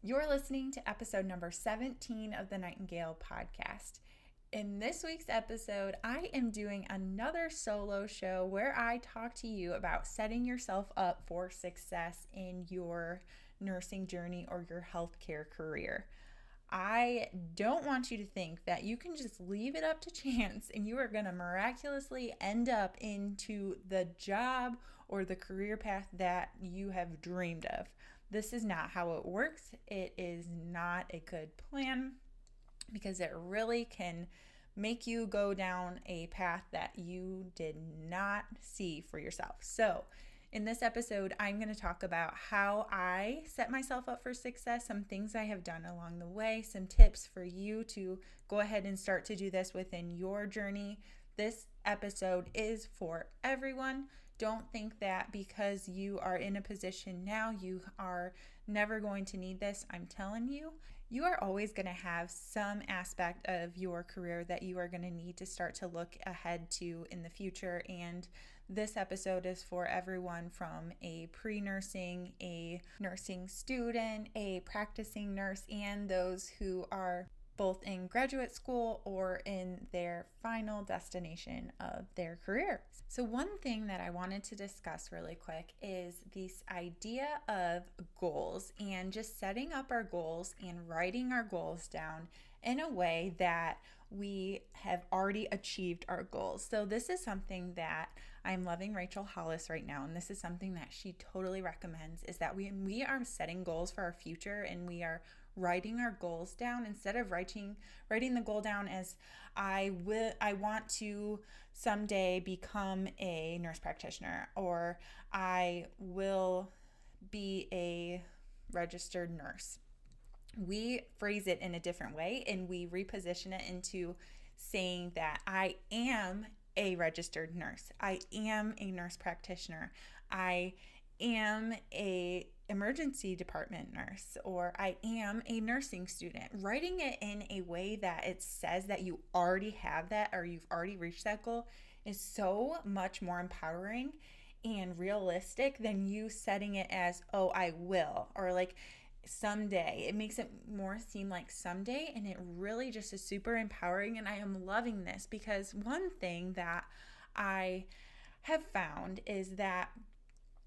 You're listening to episode number 17 of the Nightingale podcast. In this week's episode, I am doing another solo show where I talk to you about setting yourself up for success in your nursing journey or your healthcare career. I don't want you to think that you can just leave it up to chance and you are going to miraculously end up into the job or the career path that you have dreamed of. This is not how it works. It is not a good plan because it really can make you go down a path that you did not see for yourself. So, in this episode, I'm going to talk about how I set myself up for success, some things I have done along the way, some tips for you to go ahead and start to do this within your journey. This episode is for everyone. Don't think that because you are in a position now, you are never going to need this. I'm telling you, you are always going to have some aspect of your career that you are going to need to start to look ahead to in the future. And this episode is for everyone from a pre-nursing, a nursing student, a practicing nurse, and those who are both in graduate school or in their final destination of their career. So one thing that I wanted to discuss really quick is this idea of goals and just setting up our goals and writing our goals down in a way that we have already achieved our goals. So this is something that I'm loving Rachel Hollis right now, and this is something that she totally recommends, is that we are setting goals for our future and we are writing our goals down instead of writing the goal down as I want to someday become a nurse practitioner, or I will be a registered nurse. We phrase it in a different way and we reposition it into saying that I am a registered nurse. I am a nurse practitioner. I am a emergency department nurse, or I am a nursing student. Writing it in a way that it says that you already have that or you've already reached that goal is so much more empowering and realistic than you setting it as, oh, I will, or like someday. It makes it more seem like someday, and it really just is super empowering. And I am loving this because one thing that I have found is that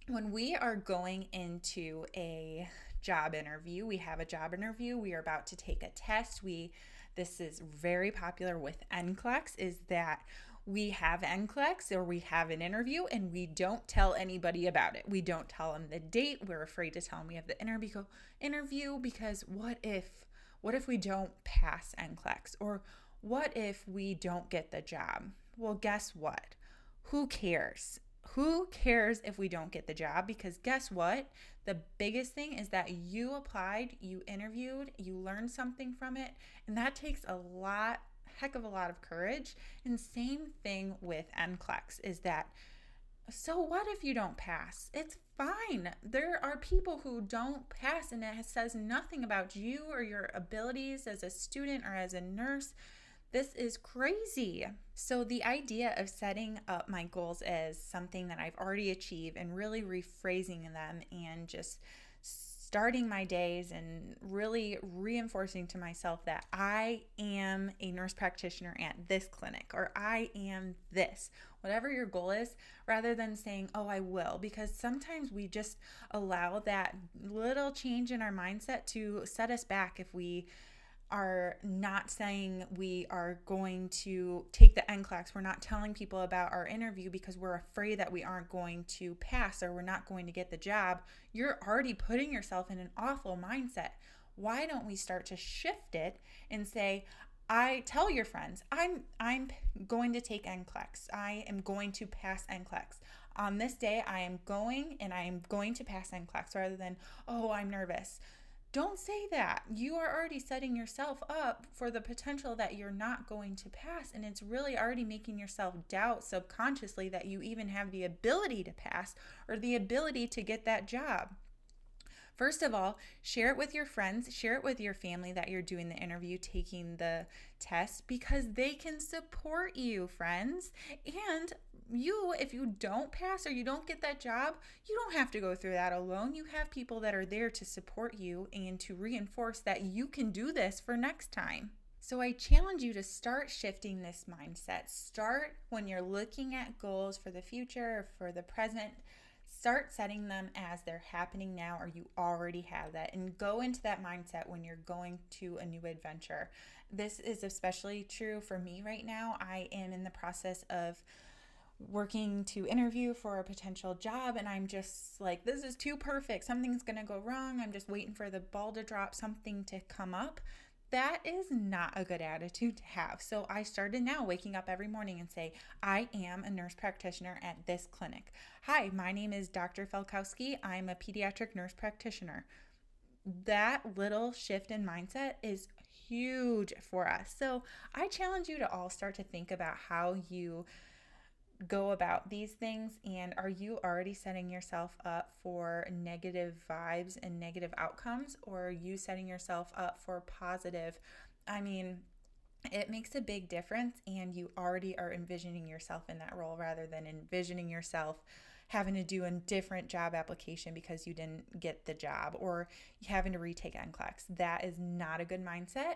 when we are going into a job interview, we have a job interview, we are about to take a test. This is very popular with NCLEX, is that we have NCLEX or we have an interview and we don't tell anybody about it. We don't tell them the date. We're afraid to tell them we have the interview because what if we don't pass NCLEX, or what if we don't get the job? Well, guess what? Who cares? Who cares if we don't get the job? Because guess what? The biggest thing is that you applied, you interviewed, you learned something from it, and that takes heck of a lot of courage. And same thing with NCLEX is that, so what if you don't pass? It's fine. There are people who don't pass, and it says nothing about you or your abilities as a student or as a nurse. This is crazy. So the idea of setting up my goals as something that I've already achieved and really rephrasing them and just starting my days and really reinforcing to myself that I am a nurse practitioner at this clinic, or I am this, whatever your goal is, rather than saying, oh, I will, because sometimes we just allow that little change in our mindset to set us back if we are not saying we are going to take the NCLEX. We're not telling people about our interview because we're afraid that we aren't going to pass or we're not going to get the job. You're already putting yourself in an awful mindset. Why don't we start to shift it and say, I tell your friends, I'm going to take NCLEX. I am going to pass NCLEX. On this day, I am going to pass NCLEX, rather than, oh, I'm nervous. Don't say that. You are already setting yourself up for the potential that you're not going to pass, and it's really already making yourself doubt subconsciously that you even have the ability to pass or the ability to get that job. First of all, share it with your friends, share it with your family that you're doing the interview, taking the test, because they can support you, friends. And you, if you don't pass or you don't get that job, you don't have to go through that alone. You have people that are there to support you and to reinforce that you can do this for next time. So I challenge you to start shifting this mindset. Start when you're looking at goals for the future or for the present. Start setting them as they're happening now, or you already have that, and go into that mindset when you're going to a new adventure. This is especially true for me right now. I am in the process of working to interview for a potential job, and I'm just like, this is too perfect. Something's going to go wrong. I'm just waiting for the ball to drop, something to come up. That is not a good attitude to have. So I started now waking up every morning and say, I am a nurse practitioner at this clinic. Hi, my name is Dr. Felkowski. I'm a pediatric nurse practitioner. That little shift in mindset is huge for us. So I challenge you to all start to think about how you go about these things, and are you already setting yourself up for negative vibes and negative outcomes, or are you setting yourself up for positive? I mean, it makes a big difference, and you already are envisioning yourself in that role rather than envisioning yourself having to do a different job application because you didn't get the job, or having to retake NCLEX. That is not a good mindset.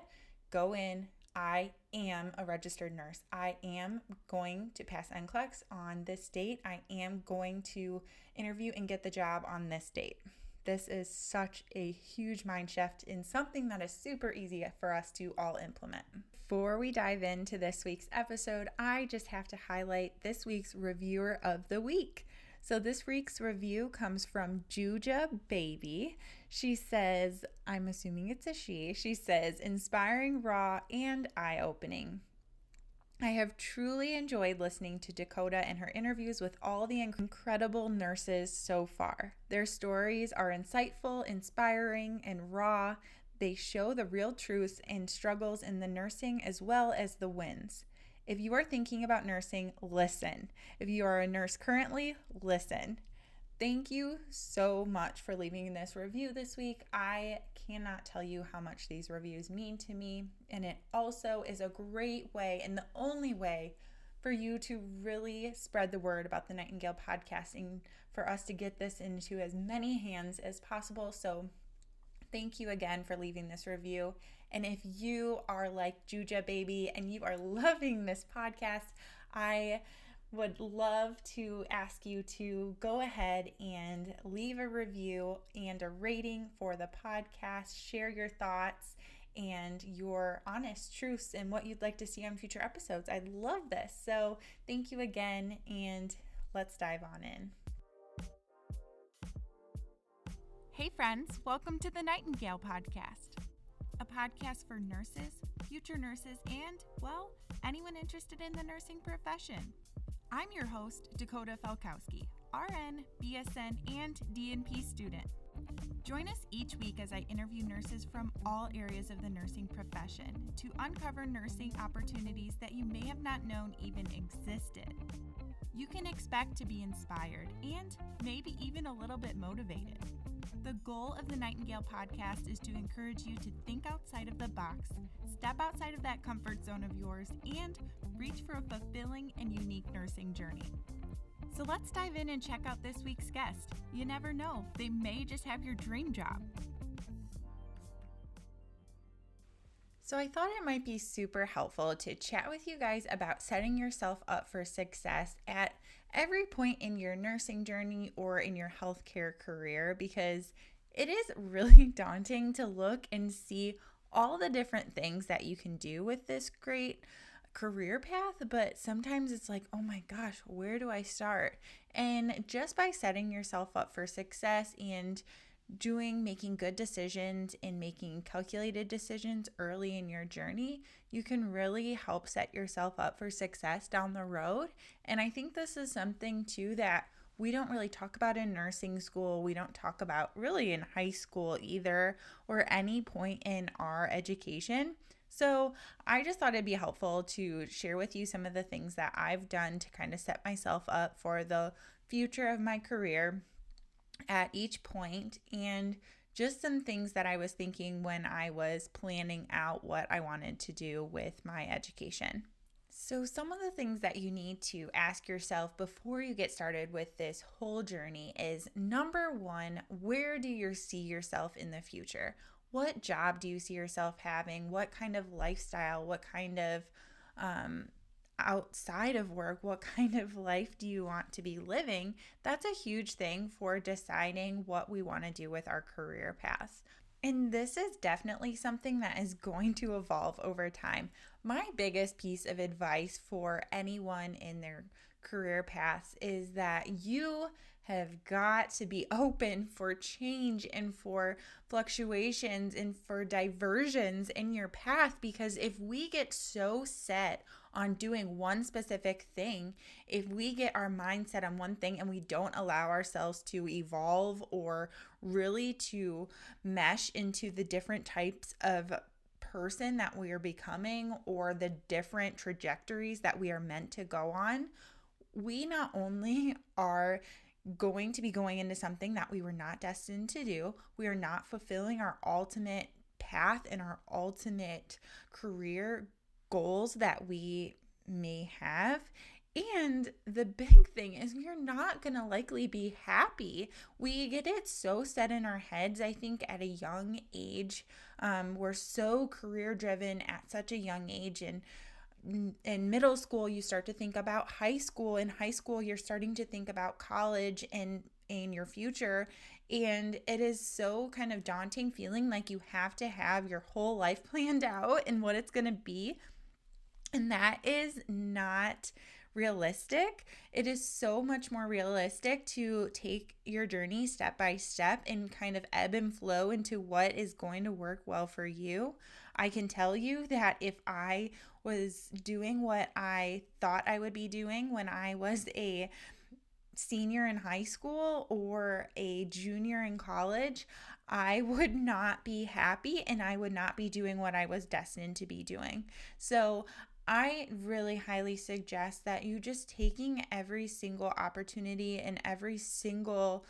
Go in. I am a registered nurse. I am going to pass NCLEX on this date. I am going to interview and get the job on this date. This is such a huge mind shift and something that is super easy for us to all implement. Before we dive into this week's episode, I just have to highlight this week's reviewer of the week. So this week's review comes from Juja Baby. She says, I'm assuming it's a she. She says, inspiring, raw, and eye-opening. I have truly enjoyed listening to Dakota and her interviews with all the incredible nurses so far. Their stories are insightful, inspiring, and raw. They show the real truths and struggles in the nursing as well as the wins. If you are thinking about nursing, listen. If you are a nurse currently, listen. Thank you so much for leaving this review this week. I cannot tell you how much these reviews mean to me, and it also is a great way and the only way for you to really spread the word about the Nightingale podcast and for us to get this into as many hands as possible. So thank you again for leaving this review. And if you are like Juja Baby and you are loving this podcast, I would love to ask you to go ahead and leave a review and a rating for the podcast. Share your thoughts and your honest truths and what you'd like to see on future episodes. I love this. So thank you again, and let's dive on in. Hey friends, welcome to the Nightingale Podcast, a podcast for nurses, future nurses, and, well, anyone interested in the nursing profession. I'm your host, Dakota Felkowski, RN, BSN, and DNP student. Join us each week as I interview nurses from all areas of the nursing profession to uncover nursing opportunities that you may have not known even existed. You can expect to be inspired and maybe even a little bit motivated. The goal of the Nightingale podcast is to encourage you to think outside of the box, step outside of that comfort zone of yours, and reach for a fulfilling and unique nursing journey. So let's dive in and check out this week's guest. You never know, they may just have your dream job. So I thought it might be super helpful to chat with you guys about setting yourself up for success at every point in your nursing journey or in your healthcare career, because it is really daunting to look and see all the different things that you can do with this great career path, but sometimes it's like, oh my gosh, where do I start? And just by setting yourself up for success and making good decisions and making calculated decisions early in your journey, you can really help set yourself up for success down the road. And I think this is something too that we don't really talk about in nursing school. We don't talk about really in high school either, or any point in our education. So I just thought it'd be helpful to share with you some of the things that I've done to kind of set myself up for the future of my career at each point, and just some things that I was thinking when I was planning out what I wanted to do with my education. So, some of the things that you need to ask yourself before you get started with this whole journey is number one, where do you see yourself in the future? What job do you see yourself having? What kind of lifestyle? What kind of um, outside of work, what kind of life do you want to be living? That's a huge thing for deciding what we want to do with our career paths. And this is definitely something that is going to evolve over time. My biggest piece of advice for anyone in their career paths is that you have got to be open for change and for fluctuations and for diversions in your path, because if we get so set on doing one specific thing, if we get our mindset on one thing and we don't allow ourselves to evolve or really to mesh into the different types of person that we are becoming or the different trajectories that we are meant to go on, we not only are going to be going into something that we were not destined to do, we are not fulfilling our ultimate path and our ultimate career goals that we may have. And the big thing is we're not going to likely be happy. We get it so set in our heads, I think, at a young age. We're so career driven at such a young age. And in middle school, you start to think about high school. In high school, you're starting to think about college and in your future. And it is so kind of daunting feeling like you have to have your whole life planned out and what it's going to be. And that is not realistic. It is so much more realistic to take your journey step by step and kind of ebb and flow into what is going to work well for you. I can tell you that if I was doing what I thought I would be doing when I was a senior in high school or a junior in college, I would not be happy and I would not be doing what I was destined to be doing. So I really highly suggest that you just taking every single opportunity and every single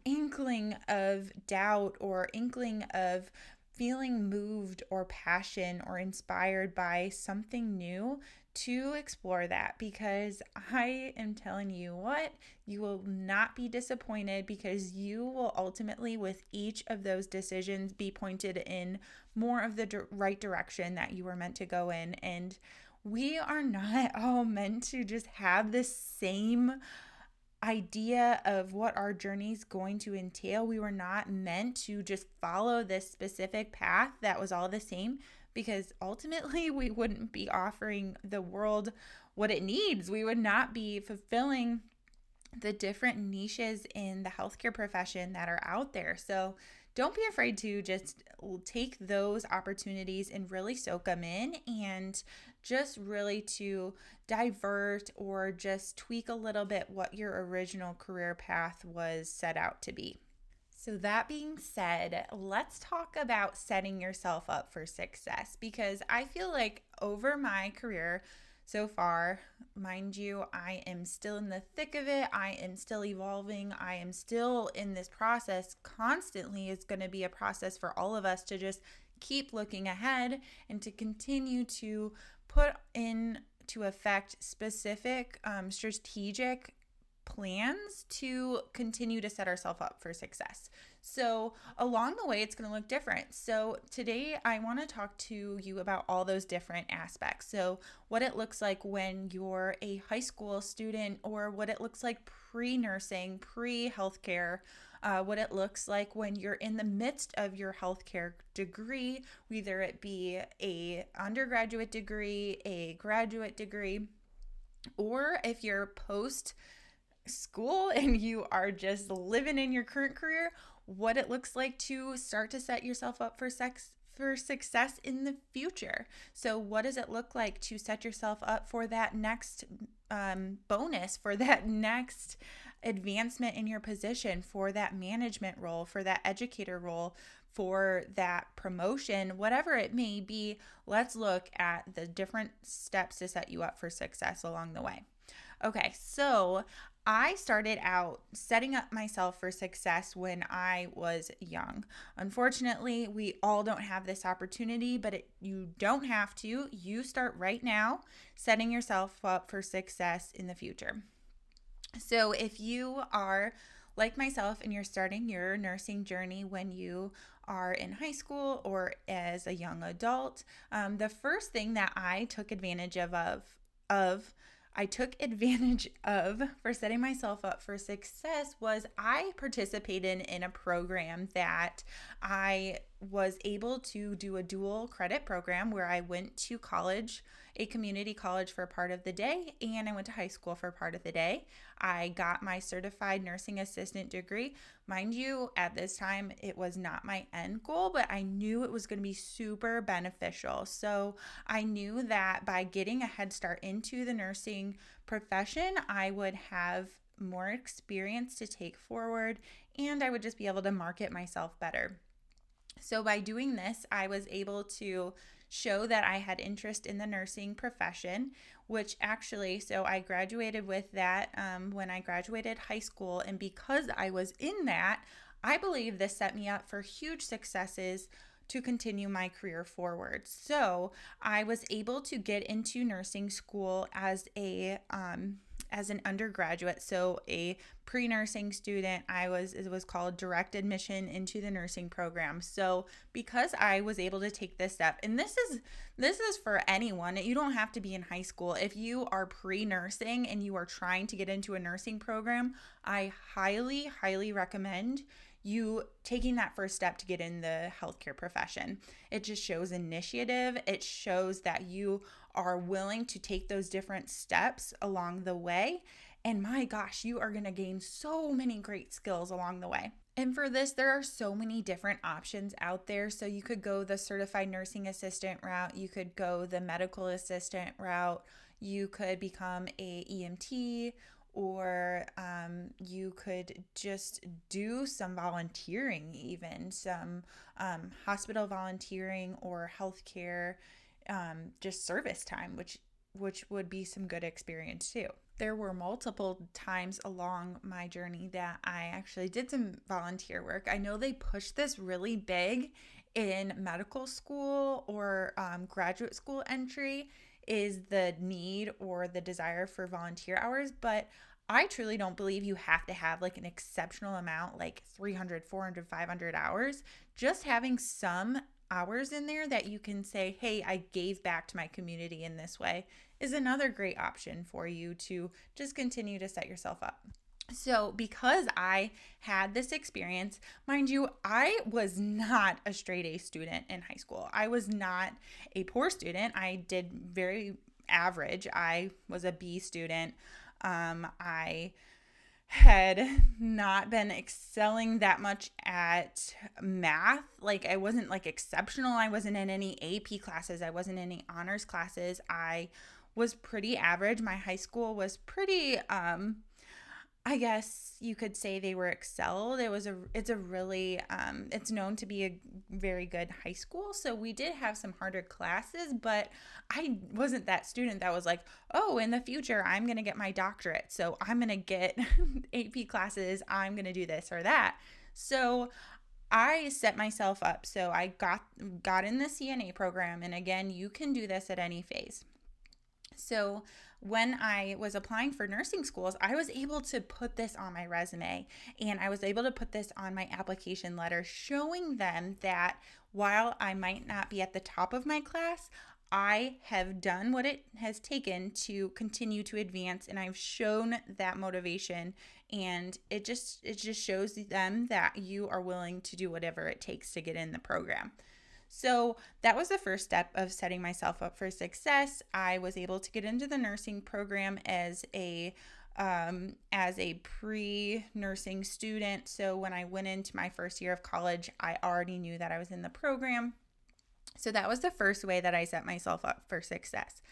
inkling of doubt or inkling of feeling moved or passion or inspired by something new to explore that, because I am telling you what, you will not be disappointed, because you will ultimately with each of those decisions be pointed in more of the right direction that you were meant to go in. And we are not all meant to just have the same idea of what our journey is going to entail. We were not meant to just follow this specific path that was all the same, because ultimately we wouldn't be offering the world what it needs. We would not be fulfilling the different niches in the healthcare profession that are out there. So don't be afraid to just take those opportunities and really soak them in, and just really to divert or just tweak a little bit what your original career path was set out to be. So that being said, let's talk about setting yourself up for success, because I feel like over my career so far, mind you, I am still in the thick of it. I am still evolving. I am still in this process constantly. It's going to be a process for all of us to just keep looking ahead and to continue to put into effect specific strategic plans to continue to set ourselves up for success. So along the way, it's going to look different. So today I want to talk to you about all those different aspects. So what it looks like when you're a high school student, or what it looks like pre-nursing, pre-healthcare, what it looks like when you're in the midst of your healthcare degree, whether it be a undergraduate degree, a graduate degree, or if you're post school and you are just living in your current career, what it looks like to start to set yourself up for success in the future. So what does it look like to set yourself up for that next bonus, for that next advancement in your position, for that management role, for that educator role, for that promotion, whatever it may be? Let's look at the different steps to set you up for success along the way. Okay, so I started out setting up myself for success when I was young. Unfortunately, we all don't have this opportunity, but you don't have to. You start right now setting yourself up for success in the future. So if you are like myself and you're starting your nursing journey when you are in high school or as a young adult, the first thing that I took advantage of I took advantage of for setting myself up for success was I participated in a program that I was able to do a dual credit program where I went to college, a community college for part of the day, and I went to high school for part of the day. I got my certified nursing assistant degree. Mind you, at this time, it was not my end goal, but I knew it was going to be super beneficial. So I knew that by getting a head start into the nursing profession, I would have more experience to take forward and I would just be able to market myself better. So by doing this, I was able to show that I had interest in the nursing profession, which actually, so I graduated with that when I graduated high school. And because I was in that, I believe this set me up for huge successes to continue my career forward. So I was able to get into nursing school as an undergraduate, so a pre-nursing student. It was called direct admission into the nursing program. So because I was able to take this step, and this is for anyone, you don't have to be in high school. If you are pre-nursing and you are trying to get into a nursing program, I highly recommend you taking that first step to get in the healthcare profession. It just shows initiative. It shows that you are willing to take those different steps along the way. And my gosh, you are going to gain so many great skills along the way. And for this, there are so many different options out there. So you could go the certified nursing assistant route, you could go the medical assistant route, you could become a EMT, or you could just do some volunteering, even some hospital volunteering or healthcare, just service time, which would be some good experience too. There were multiple times along my journey that I actually did some volunteer work. I know they push this really big in medical school or graduate school entry, is the need or the desire for volunteer hours, but I truly don't believe you have to have like an exceptional amount, like 300, 400, 500 hours. Just having some hours in there that you can say, hey, I gave back to my community in this way, is another great option for you to just continue to set yourself up. So because I had this experience, mind you, I was not a straight A student in high school. I was not a poor student. I did very average. I was a B student. I had not been excelling that much at math. Like I wasn't like exceptional. I wasn't in any AP classes. I wasn't in any honors classes. I was pretty average. My high school was pretty I guess you could say they were excelled. It's known to be a very good high school. So we did have some harder classes, but I wasn't that student that was like, oh, in the future, I'm going to get my doctorate. So I'm going to get AP classes. I'm going to do this or that. So I set myself up. So I got in the CNA program. And again, you can do this at any phase. So when I was applying for nursing schools, I was able to put this on my resume and I was able to put this on my application letter, showing them that while I might not be at the top of my class, I have done what it has taken to continue to advance, and I've shown that motivation, and it just shows them that you are willing to do whatever it takes to get in the program. So that was the first step of setting myself up for success. I was able to get into the nursing program as a pre-nursing student. So when I went into my first year of college, I already knew that I was in the program. So that was the first way that I set myself up for success.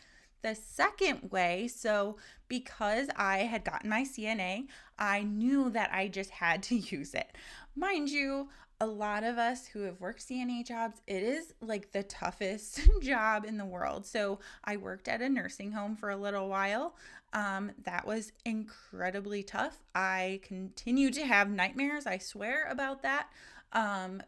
The second way, so because I had gotten my CNA, I knew that I just had to use it. Mind you, a lot of us who have worked CNA jobs, it is like the toughest job in the world. So I worked at a nursing home for a little while. That was incredibly tough. I continue to have nightmares, I swear, about that,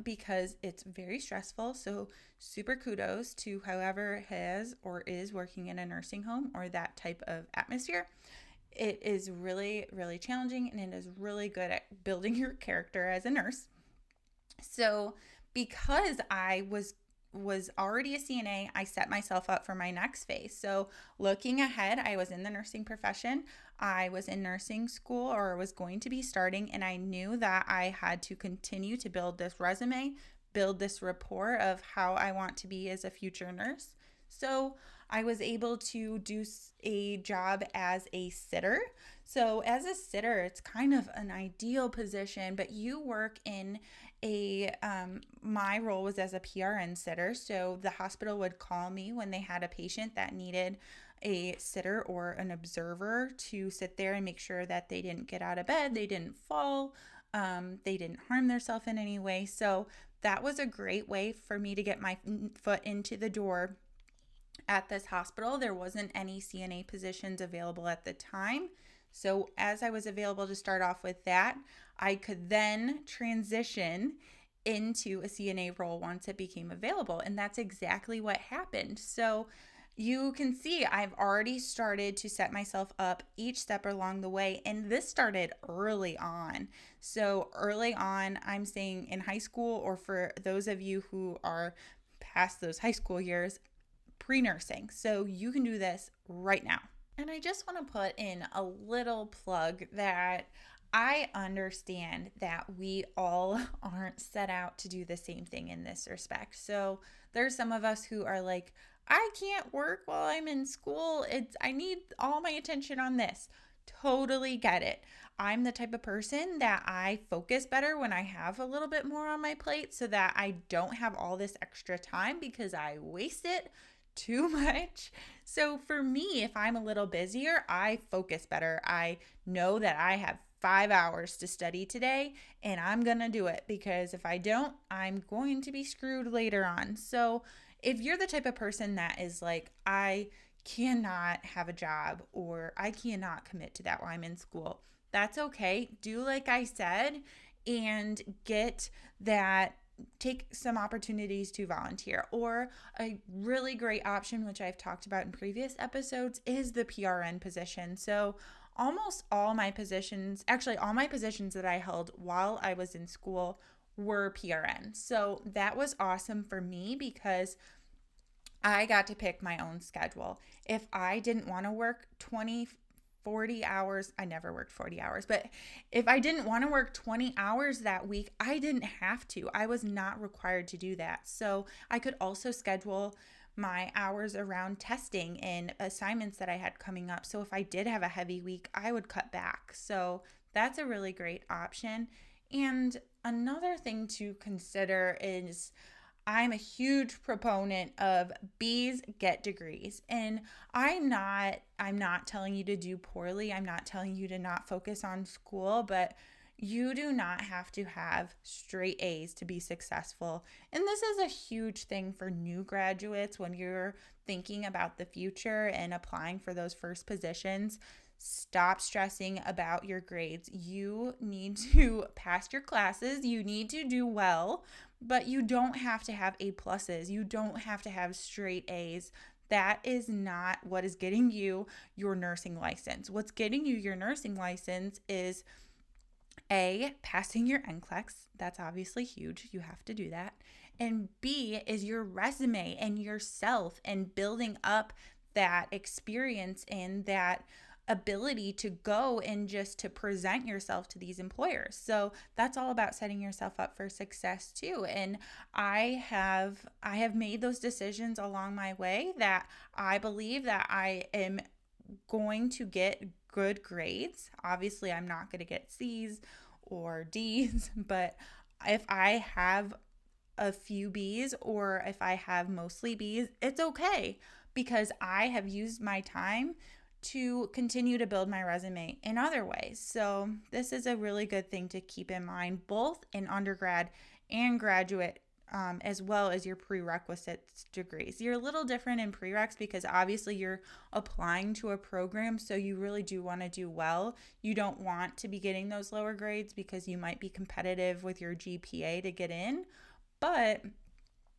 because it's very stressful. So super kudos to whoever has or is working in a nursing home or that type of atmosphere. It is really, really challenging, and it is really good at building your character as a nurse. So because I was already a CNA, I set myself up for my next phase. So looking ahead, I was in the nursing profession. I was in nursing school, or was going to be starting, and I knew that I had to continue to build this resume, build this rapport of how I want to be as a future nurse. So I was able to do a job as a sitter. So as a sitter, it's kind of an ideal position, but you work in my role was as a PRN sitter. So the hospital would call me when they had a patient that needed a sitter or an observer to sit there and make sure that they didn't get out of bed, they didn't fall, they didn't harm themselves in any way. So that was a great way for me to get my foot into the door at this hospital. There wasn't any CNA positions available at the time. So as I was available to start off with that, I could then transition into a CNA role once it became available. And that's exactly what happened. So you can see I've already started to set myself up each step along the way. And this started early on. So early on, I'm saying in high school, or for those of you who are past those high school years, pre-nursing. So you can do this right now. And I just want to put in a little plug that I understand that we all aren't set out to do the same thing in this respect. So there's some of us who are like, I can't work while I'm in school. I need all my attention on this. Totally get it. I'm the type of person that I focus better when I have a little bit more on my plate, so that I don't have all this extra time because I waste it too much. So for me, if I'm a little busier, I focus better. I know that I have 5 hours to study today, and I'm going to do it, because if I don't, I'm going to be screwed later on. So if you're the type of person that is like, I cannot have a job, or I cannot commit to that while I'm in school, that's okay. Do like I said, and take some opportunities to volunteer. Or a really great option, which I've talked about in previous episodes, is the PRN position. So almost all my positions that I held while I was in school were PRN. So that was awesome for me, because I got to pick my own schedule. If I didn't want to work 40 hours, I never worked 40 hours, but if I didn't want to work 20 hours that week, I didn't have to. I was not required to do that. So I could also schedule my hours around testing and assignments that I had coming up. So if I did have a heavy week, I would cut back. So that's a really great option. And another thing to consider is, I'm a huge proponent of B's get degrees. And I'm not telling you to do poorly. I'm not telling you to not focus on school, but you do not have to have straight A's to be successful. And this is a huge thing for new graduates when you're thinking about the future and applying for those first positions. Stop stressing about your grades. You need to pass your classes. You need to do well, but you don't have to have A pluses. You don't have to have straight A's. That is not what is getting you your nursing license. What's getting you your nursing license is A, passing your NCLEX. That's obviously huge. You have to do that. And B is your resume and yourself, and building up that experience and that ability to go and just to present yourself to these employers. So that's all about setting yourself up for success too. And I have made those decisions along my way, that I believe that I am going to get good grades. Obviously, I'm not going to get C's or D's, but if I have a few B's, or if I have mostly B's, it's okay, because I have used my time to continue to build my resume in other ways. So this is a really good thing to keep in mind, both in undergrad and graduate, as well as your prerequisites degrees. You're a little different in prereqs because obviously you're applying to a program, so you really do want to do well. You don't want to be getting those lower grades because you might be competitive with your GPA to get in. But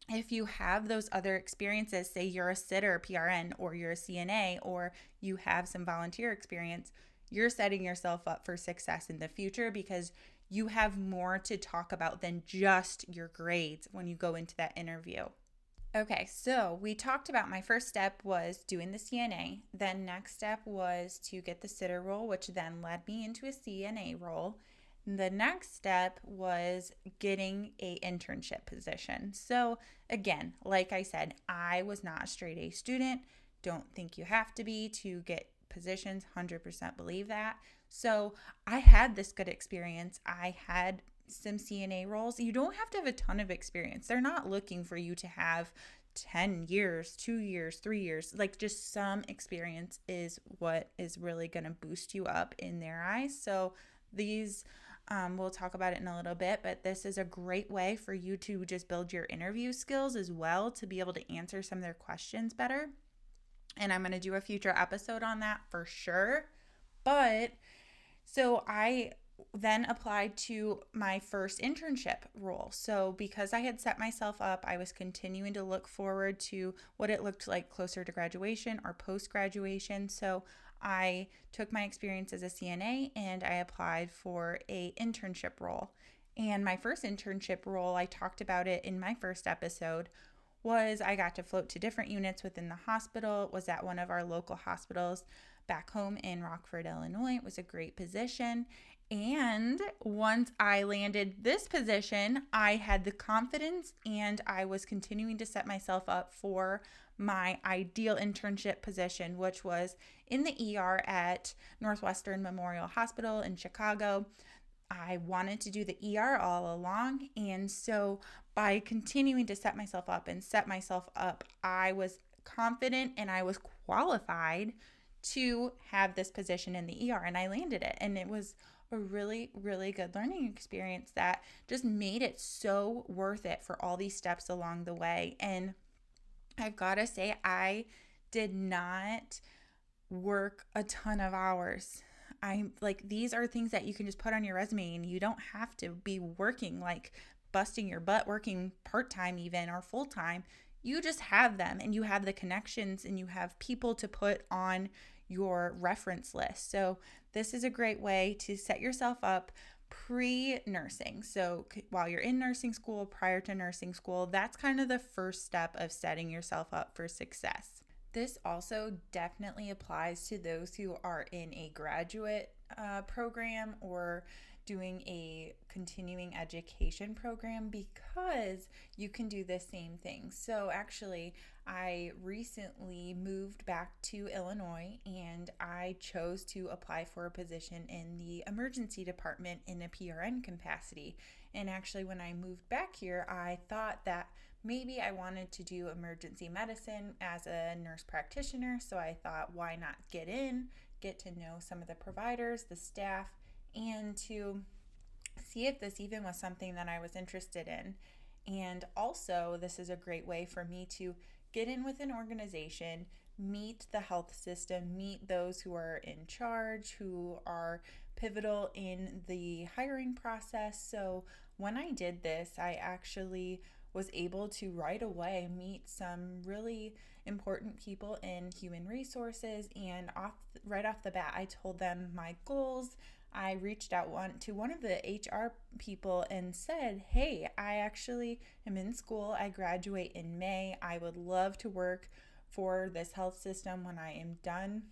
if you have those other experiences, say you're a sitter, PRN, or you're a CNA, or you have some volunteer experience, you're setting yourself up for success in the future because you have more to talk about than just your grades when you go into that interview. Okay, so we talked about my first step was doing the CNA. Then next step was to get the sitter role, which then led me into a CNA role. The next step was getting a internship position. So again, like I said, I was not a straight A student. Don't think you have to be to get positions. 100% believe that. So I had this good experience. I had some CNA roles. You don't have to have a ton of experience. They're not looking for you to have 10 years, 2 years, 3 years. Like just some experience is what is really going to boost you up in their eyes. So these we'll talk about it in a little bit, but this is a great way for you to just build your interview skills as well to be able to answer some of their questions better. And I'm going to do a future episode on that for sure. But so I then applied to my first internship role. So because I had set myself up, I was continuing to look forward to what it looked like closer to graduation or post-graduation. So I took my experience as a CNA and I applied for a internship role. And my first internship role, I talked about it in my first episode, was I got to float to different units within the hospital. It was at one of our local hospitals back home in Rockford, Illinois. It was a great position. And once I landed this position, I had the confidence and I was continuing to set myself up for my ideal internship position, which was in the ER at Northwestern Memorial Hospital in Chicago. I wanted to do the ER all along. And so by continuing to set myself up, I was confident and I was qualified to have this position in the ER. And I landed it. And it was a really, really good learning experience that just made it so worth it for all these steps along the way. And I've got to say, I did not work a ton of hours. I'm like, these are things that you can just put on your resume and you don't have to be working like busting your butt, working part-time even or full-time. You just have them and you have the connections and you have people to put on your reference list. So this is a great way to set yourself up pre-nursing. So while you're in nursing school, prior to nursing school, that's kind of the first step of setting yourself up for success. This also definitely applies to those who are in a graduate program or doing a continuing education program because you can do the same thing. So actually, I recently moved back to Illinois and I chose to apply for a position in the emergency department in a PRN capacity. And actually, when I moved back here, I thought that maybe I wanted to do emergency medicine as a nurse practitioner. So I thought, why not get to know some of the providers, the staff, and to see if this even was something that I was interested in. And also, this is a great way for me to get in with an organization, meet the health system, meet those who are in charge, who are pivotal in the hiring process. So when I did this, I actually was able to right away meet some really important people in human resources. And right off the bat, I told them my goals. I reached out to one of the HR people and said, hey, I actually am in school. I graduate in May. I would love to work for this health system when I am done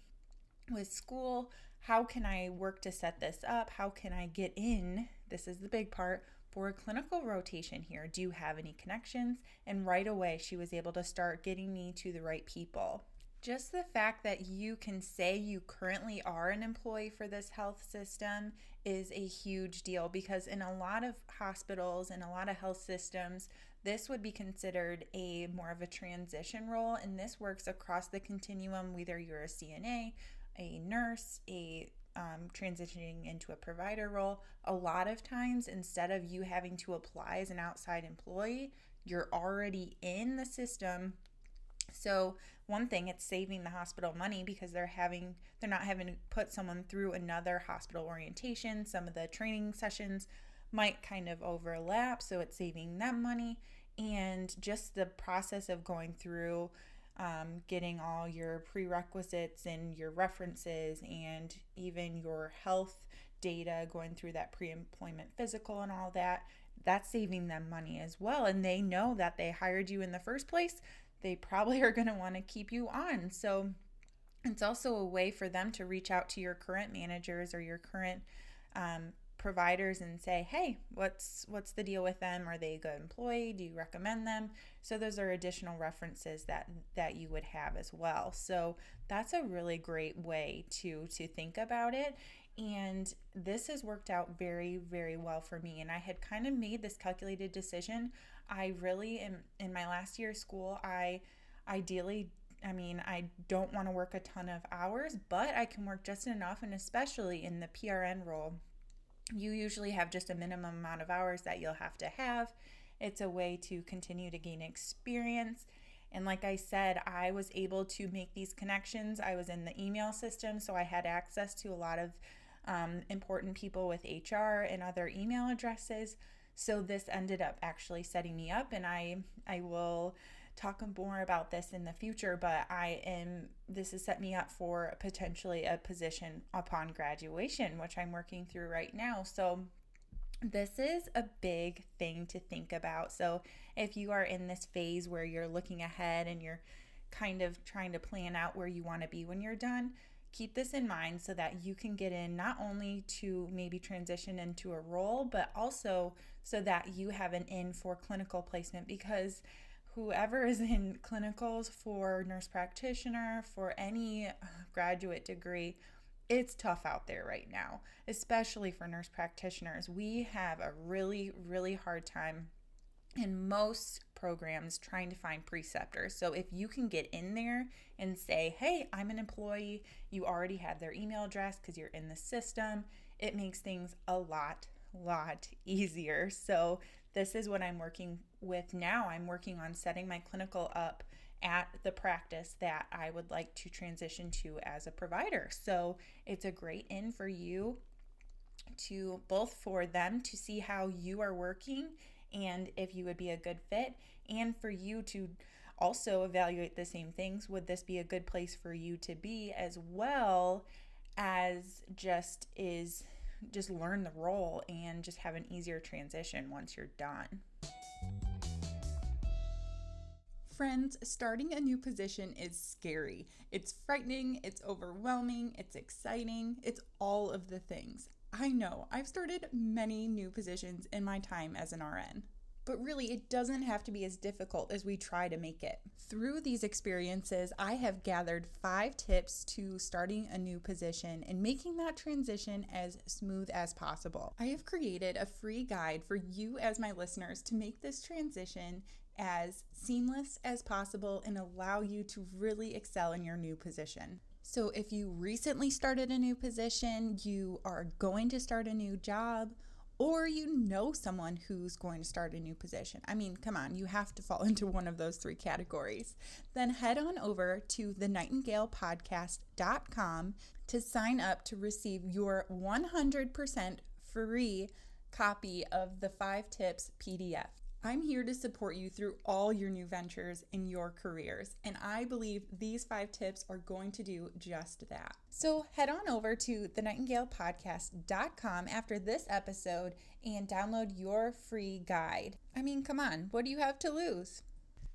with school. How can I work to set this up? How can I get in? This is the big part, for a clinical rotation here. Do you have any connections? And right away, she was able to start getting me to the right people. Just the fact that you can say you currently are an employee for this health system is a huge deal, because in a lot of hospitals and a lot of health systems, this would be considered a more of a transition role, and this works across the continuum, whether you're a CNA, a nurse, a transitioning into a provider role, a lot of times instead of you having to apply as an outside employee, you're already in the system. So one thing, it's saving the hospital money because they're not having to put someone through another hospital orientation. Some of the training sessions might kind of overlap, so it's saving them money. And just the process of going through getting all your prerequisites and your references and even your health data, going through that pre-employment physical and all that, that's saving them money as well. And they know that they hired you in the first place. They probably are going to want to keep you on. So it's also a way for them to reach out to your current managers or your current providers and say, hey, what's the deal with them? Are they a good employee? Do you recommend them? So those are additional references that you would have as well. So that's a really great way to think about it. And this has worked out very, very well for me. And I had kind of made this calculated decision. I really am in my last year of school. I don't want to work a ton of hours, but I can work just enough. And especially in the PRN role, you usually have just a minimum amount of hours that you'll have to have. It's a way to continue to gain experience. And like I said, I was able to make these connections. I was in the email system, so I had access to a lot of important people with HR and other email addresses. So this ended up actually setting me up, and I will talk more about this in the future, but this has set me up for potentially a position upon graduation, which I'm working through right now. So this is a big thing to think about. So if you are in this phase where you're looking ahead and you're kind of trying to plan out where you want to be when you're done, keep this in mind so that you can get in not only to maybe transition into a role, but also so that you have an in for clinical placement, because whoever is in clinicals for nurse practitioner, for any graduate degree, it's tough out there right now, especially for nurse practitioners. We have a really, really hard time in most programs trying to find preceptors. So if you can get in there and say, hey, I'm an employee, you already have their email address because you're in the system, it makes things a lot easier. So this is what I'm working with now. I'm working on setting my clinical up at the practice that I would like to transition to as a provider. So it's a great in for you to both for them to see how you are working and if you would be a good fit, and for you to also evaluate the same things. Would this be a good place for you to be, as well as just learn the role and just have an easier transition once you're done. Friends, starting a new position is scary. It's frightening, it's overwhelming, it's exciting, it's all of the things. I know, I've started many new positions in my time as an RN. But really, it doesn't have to be as difficult as we try to make it. Through these experiences, I have gathered 5 tips to starting a new position and making that transition as smooth as possible. I have created a free guide for you as my listeners to make this transition as seamless as possible and allow you to really excel in your new position. So if you recently started a new position, you are going to start a new job, or you know someone who's going to start a new position. I mean, come on, you have to fall into one of those 3 categories. Then head on over to thenightingalepodcast.com to sign up to receive your 100% free copy of the 5 tips PDF. I'm here to support you through all your new ventures in your careers, and I believe these 5 tips are going to do just that. So head on over to thenightingalepodcast.com after this episode and download your free guide. I mean, come on, what do you have to lose?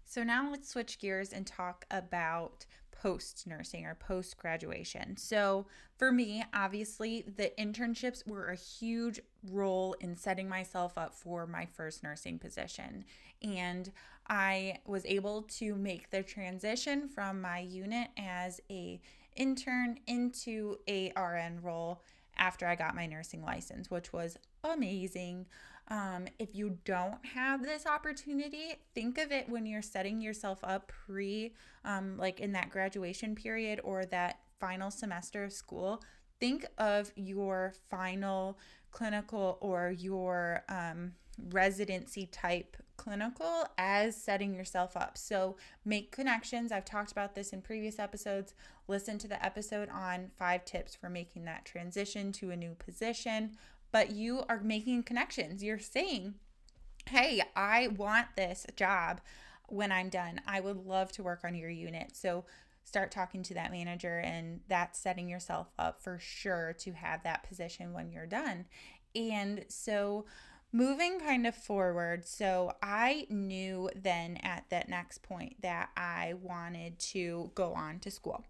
So now let's switch gears and talk about post-nursing or post-graduation. So for me, obviously, the internships were a huge role in setting myself up for my first nursing position. And I was able to make the transition from my unit as a intern into a RN role after I got my nursing license, which was amazing. If you don't have this opportunity, think of it when you're setting yourself up like in that graduation period or that final semester of school. think of your final clinical or your residency type clinical as setting yourself up. So make connections. I've talked about this in previous episodes. Listen to the episode on 5 tips for making that transition to a new position. But you are making connections. You're saying, hey, I want this job when I'm done. I would love to work on your unit. So start talking to that manager, and that's setting yourself up for sure to have that position when you're done. And so moving kind of forward, so I knew then at that next point that I wanted to go on to school.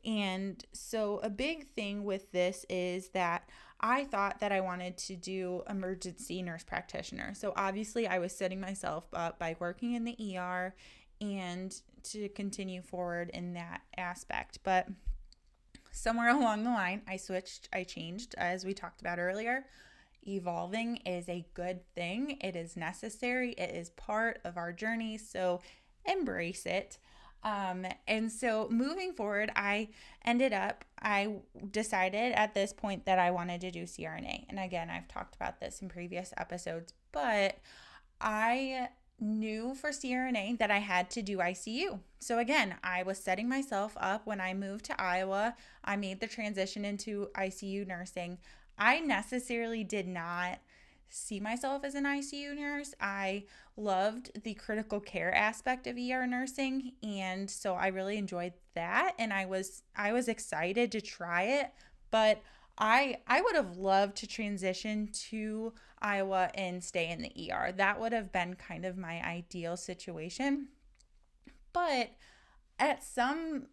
And so a big thing with this is that I thought that I wanted to do emergency nurse practitioner. So obviously I was setting myself up by working in the ER and to continue forward in that aspect. But somewhere along the line, I changed, as we talked about earlier. Evolving is a good thing. It is necessary. It is part of our journey. So embrace it. And so moving forward, I decided at this point that I wanted to do CRNA. And again, I've talked about this in previous episodes, but I knew for CRNA that I had to do ICU. So again, I was setting myself up when I moved to Iowa. I made the transition into ICU nursing. I necessarily did not see myself as an ICU nurse. I loved the critical care aspect of ER nursing, and so I really enjoyed that, and I was excited to try it, but I would have loved to transition to Iowa and stay in the ER. That would have been kind of my ideal situation. But at some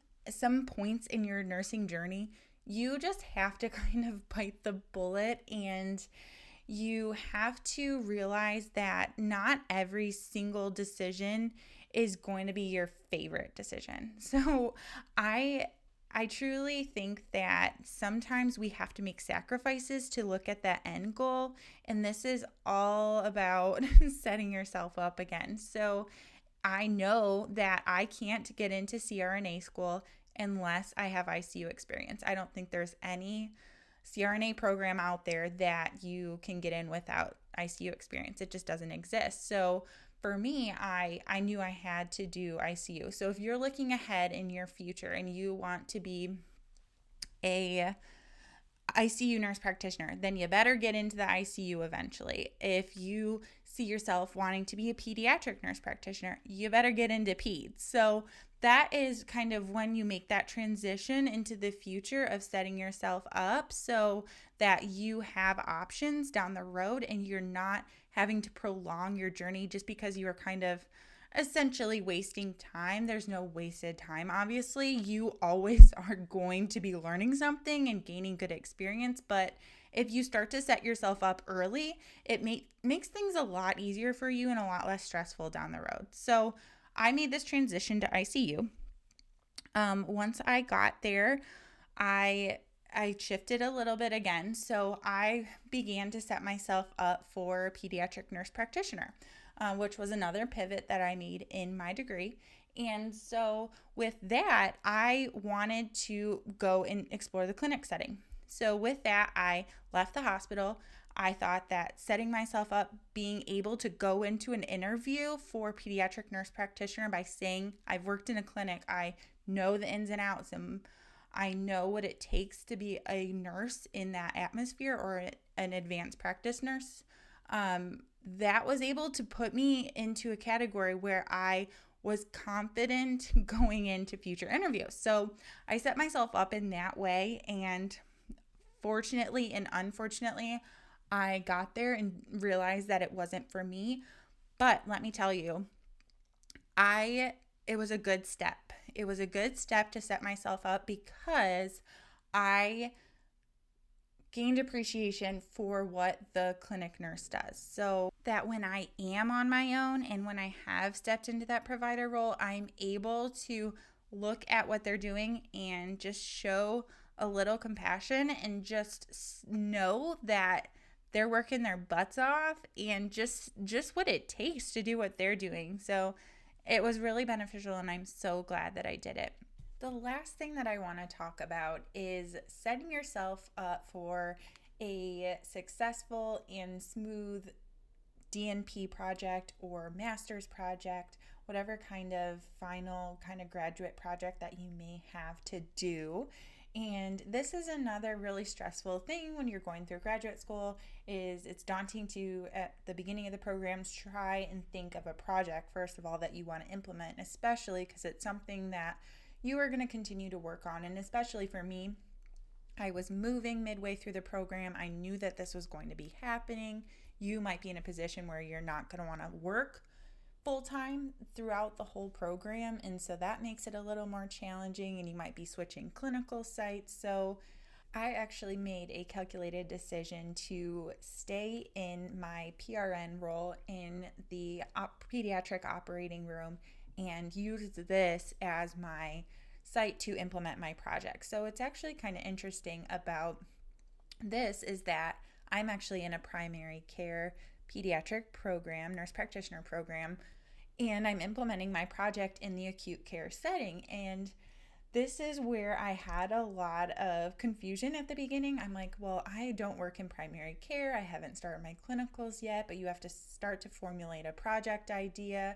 points in your nursing journey, you just have to kind of bite the bullet, and you have to realize that not every single decision is going to be your favorite decision. So I truly think that sometimes we have to make sacrifices to look at that end goal, and this is all about setting yourself up again. So I know that I can't get into CRNA school unless I have ICU experience. I don't think there's any CRNA program out there that you can get in without ICU experience. It just doesn't exist. So for me, I knew I had to do ICU. So if you're looking ahead in your future and you want to be a ICU nurse practitioner, then you better get into the ICU eventually. If you see yourself wanting to be a pediatric nurse practitioner, you better get into peds. So that is kind of when you make that transition into the future of setting yourself up so that you have options down the road and you're not having to prolong your journey just because you are kind of essentially wasting time. There's no wasted time. Obviously, you always are going to be learning something and gaining good experience, but if you start to set yourself up early, it makes things a lot easier for you and a lot less stressful down the road. So I made this transition to ICU. Once I got there, I shifted a little bit again. So I began to set myself up for pediatric nurse practitioner, which was another pivot that I made in my degree. And so with that, I wanted to go and explore the clinic setting. So with that, I left the hospital. I thought that setting myself up, being able to go into an interview for pediatric nurse practitioner by saying, I've worked in a clinic, I know the ins and outs, and I know what it takes to be a nurse in that atmosphere or an advanced practice nurse. That was able to put me into a category where I was confident going into future interviews. So I set myself up in that way, and fortunately and unfortunately, I got there and realized that it wasn't for me. But let me tell you, it was a good step. It was a good step to set myself up because I gained appreciation for what the clinic nurse does. So that when I am on my own and when I have stepped into that provider role, I'm able to look at what they're doing and just show a little compassion and just know that they're working their butts off and just what it takes to do what they're doing. So it was really beneficial, and I'm so glad that I did it. The last thing that I want to talk about is setting yourself up for a successful and smooth DNP project or master's project, whatever kind of final kind of graduate project that you may have to do. And this is another really stressful thing when you're going through graduate school is it's daunting to at the beginning of the programs try and think of a project first of all that you want to implement, especially because it's something that you are going to continue to work on. And especially for me, I was moving midway through the program. I knew that this was going to be happening. You might be in a position where you're not going to want to work full time throughout the whole program. And so that makes it a little more challenging, and you might be switching clinical sites. So I actually made a calculated decision to stay in my PRN role in the pediatric operating room and use this as my site to implement my project. So it's actually kind of interesting about this is that I'm actually in a primary care pediatric program, nurse practitioner program, and I'm implementing my project in the acute care setting. And this is where I had a lot of confusion at the beginning. I'm like, well, I don't work in primary care. I haven't started my clinicals yet, but you have to start to formulate a project idea.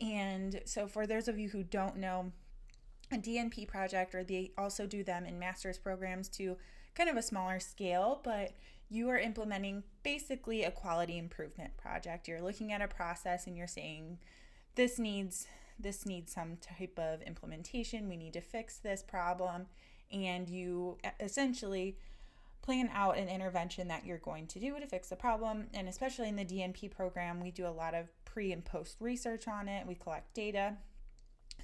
And so for those of you who don't know, a DNP project, or they also do them in master's programs to kind of a smaller scale, but you are implementing basically a quality improvement project. You're looking at a process and you're saying, this needs some type of implementation. We need to fix this problem. And you essentially plan out an intervention that you're going to do to fix the problem. And especially in the DNP program, we do a lot of pre and post research on it. We collect data.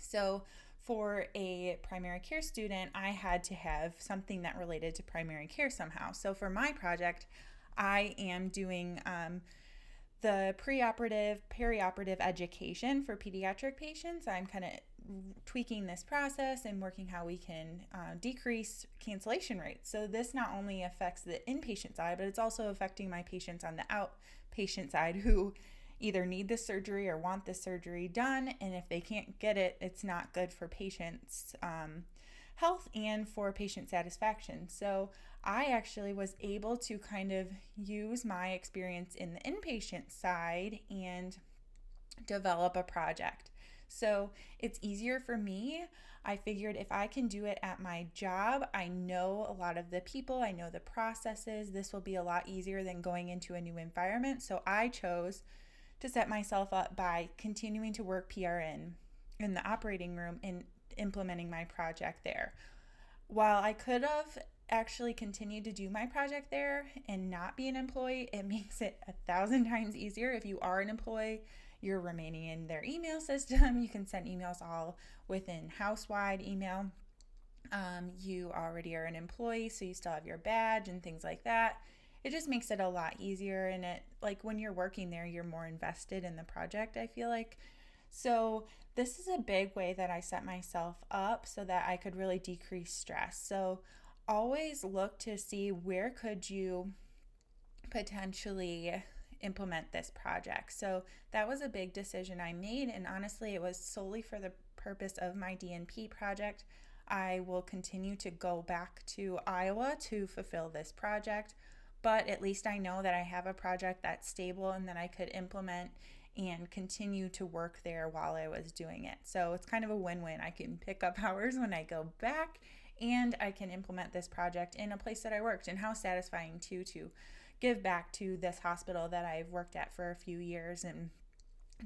So for a primary care student, I had to have something that related to primary care somehow. So for my project, I am doing the preoperative, perioperative education for pediatric patients. I'm kind of tweaking this process and working how we can decrease cancellation rates. So this not only affects the inpatient side, but it's also affecting my patients on the outpatient side who either need the surgery or want the surgery done. And if they can't get it, it's not good for patients' health and for patient satisfaction. So I actually was able to kind of use my experience in the inpatient side and develop a project. So it's easier for me. I figured if I can do it at my job, I know a lot of the people, I know the processes, this will be a lot easier than going into a new environment. So I chose to set myself up by continuing to work PRN in the operating room and implementing my project there. While I could have actually continued to do my project there and not be an employee, it makes it 1,000 times easier. If you are an employee, you're remaining in their email system. You can send emails all within house-wide email. You already are an employee, so you still have your badge and things like that. It just makes it a lot easier, and it, like, when you're working there, you're more invested in the project, I feel like. So this is a big way that I set myself up so that I could really decrease stress. So always look to see where could you potentially implement this project. So that was a big decision I made, and honestly, it was solely for the purpose of my DNP project. I will continue to go back to Iowa to fulfill this project, but at least I know that I have a project that's stable and that I could implement and continue to work there while I was doing it. So it's kind of a win-win. I can pick up hours when I go back, and I can implement this project in a place that I worked. And how satisfying too to give back to this hospital that I've worked at for a few years and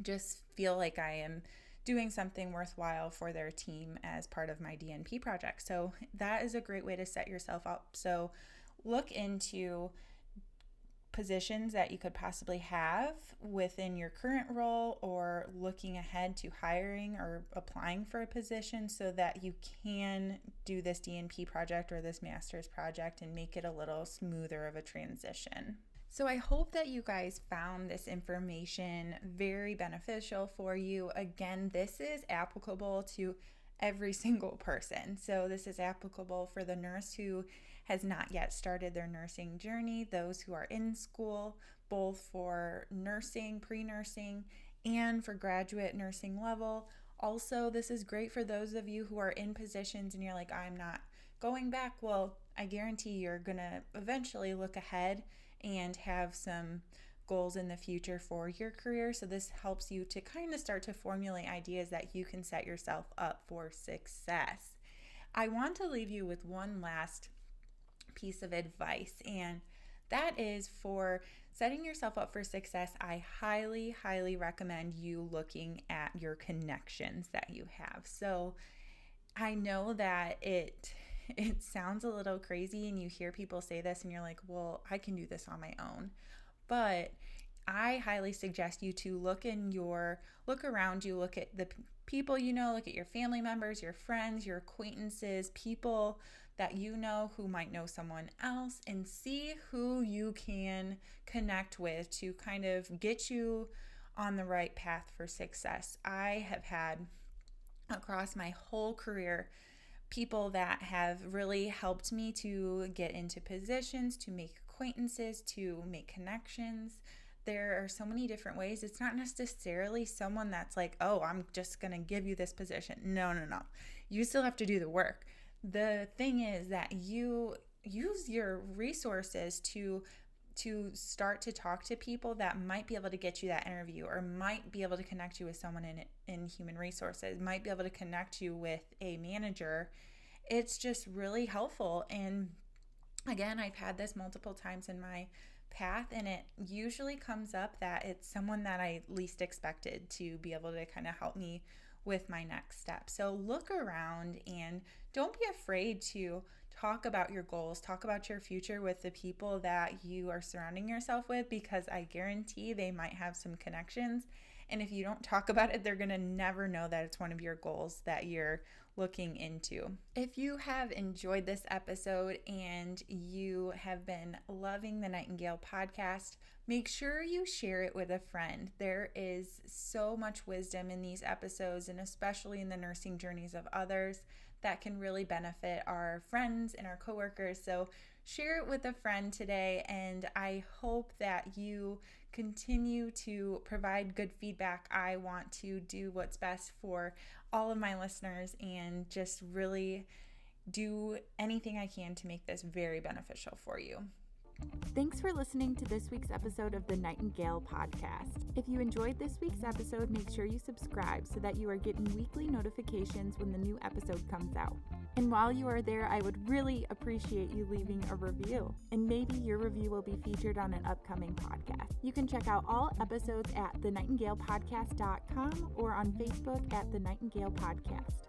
just feel like I am doing something worthwhile for their team as part of my DNP project. So that is a great way to set yourself up. So look into positions that you could possibly have within your current role, or looking ahead to hiring or applying for a position so that you can do this DNP project or this master's project and make it a little smoother of a transition. So I hope that you guys found this information very beneficial for you. Again, this is applicable to every single person. So this is applicable for the nurse who has not yet started their nursing journey, those who are in school, both for nursing, pre-nursing, and for graduate nursing level. Also, this is great for those of you who are in positions and you're like, I'm not going back. Well, I guarantee you're going to eventually look ahead and have some goals in the future for your career. So this helps you to kind of start to formulate ideas that you can set yourself up for success. I want to leave you with one last piece of advice, and that is for setting yourself up for success. I highly, highly recommend you looking at your connections that you have. So I know that it sounds a little crazy, and you hear people say this and you're like, well, I can do this on my own. But I highly suggest you to look around you, look at the people you know, look at your family members, your friends, your acquaintances, people that you know who might know someone else, and see who you can connect with to kind of get you on the right path for success. I have had across my whole career people that have really helped me to get into positions, to make acquaintances, to make connections. There are so many different ways. It's not necessarily someone that's like, oh, I'm just going to give you this position. No. You still have to do the work. The thing is that you use your resources to start to talk to people that might be able to get you that interview, or might be able to connect you with someone in human resources, might be able to connect you with a manager. It's just really helpful. And again, I've had this multiple times in my path, and it usually comes up that it's someone that I least expected to be able to kind of help me with my next step. So look around and don't be afraid to talk about your goals, talk about your future with the people that you are surrounding yourself with, because I guarantee they might have some connections. And if you don't talk about it, they're going to never know that it's one of your goals that you're looking into. If you have enjoyed this episode and you have been loving the Nightingale podcast, make sure you share it with a friend. There is so much wisdom in these episodes, and especially in the nursing journeys of others, that can really benefit our friends and our coworkers. So share it with a friend today, and I hope that you continue to provide good feedback. I want to do what's best for all of my listeners and just really do anything I can to make this very beneficial for you. Thanks for listening to this week's episode of the Nightingale podcast. If you enjoyed this week's episode, make sure you subscribe so that you are getting weekly notifications when the new episode comes out. And while you are there, I would really appreciate you leaving a review, and maybe your review will be featured on an upcoming podcast. You can check out all episodes at thenightingalepodcast.com or on Facebook at The Nightingale Podcast.